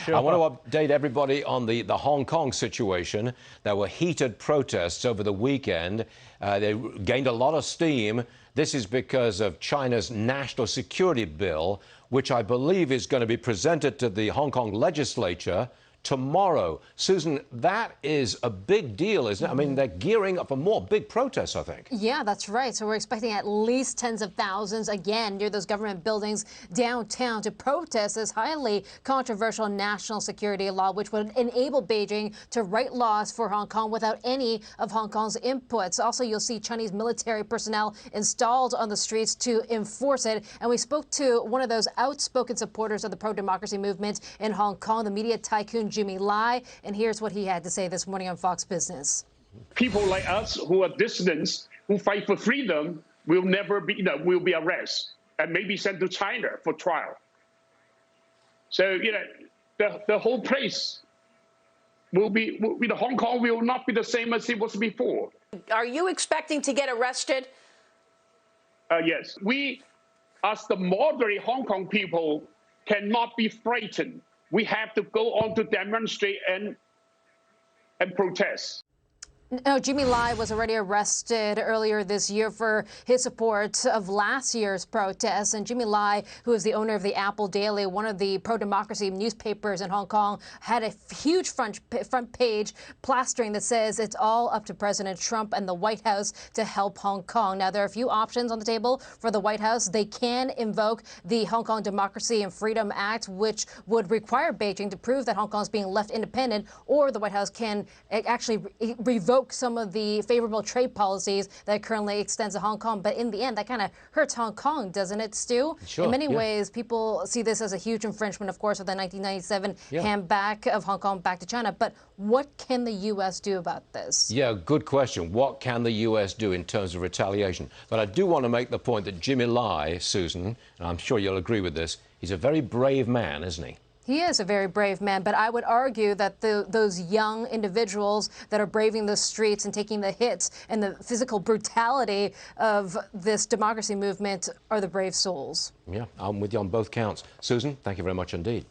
Sure. I want to update everybody on the Hong Kong situation. There were heated protests over the weekend. They gained a lot of steam. This is because of China's national security bill, which I believe is going to be presented to the Hong Kong legislature tomorrow. Susan, that is a big deal, isn't it? I mean, they're gearing up for more big protests, I think. Yeah, that's right. So we're expecting at least tens of thousands, again, near those government buildings downtown to protest this highly controversial national security law, which would enable Beijing to write laws for Hong Kong without any of Hong Kong's inputs. Also, you'll see Chinese military personnel installed on the streets to enforce it. And we spoke to one of those outspoken supporters of the pro-democracy movement in Hong Kong, the media tycoon Jimmy Lai, and here's what he had to say this morning on Fox Business. People like us who are dissidents, who fight for freedom, will never be, will be arrested and maybe sent to China for trial. So, the whole place will be, Hong Kong will not be the same as it was before. Are you expecting to get arrested? Yes. We, as the moderate Hong Kong people, cannot be frightened. We have to go on to demonstrate and protest. No, Jimmy Lai was already arrested earlier this year for his support of last year's protests. And Jimmy Lai, who is the owner of the Apple Daily, one of the pro-democracy newspapers in Hong Kong, had a huge front page plastering that says it's all up to President Trump and the White House to help Hong Kong. Now, there are a few options on the table for the White House. They can invoke the Hong Kong Democracy and Freedom Act, which would require Beijing to prove that Hong Kong is being left independent, or the White House can actually revoke some of the favorable trade policies that it currently extends to Hong Kong. But in the end, that kind of hurts Hong Kong, doesn't it, Stu? Sure, in many ways, people see this as a huge infringement, of course, of the 1997 handback of Hong Kong back to China. But what can the U.S. do about this? Yeah, good question. What can the U.S. do in terms of retaliation? But I do want to make the point that Jimmy Lai, Susan, and I'm sure you'll agree with this, he's a very brave man, isn't he? He is a very brave man, but I would argue that those young individuals that are braving the streets and taking the hits and the physical brutality of this democracy movement are the brave souls. Yeah, I'm with you on both counts. Susan, thank you very much indeed.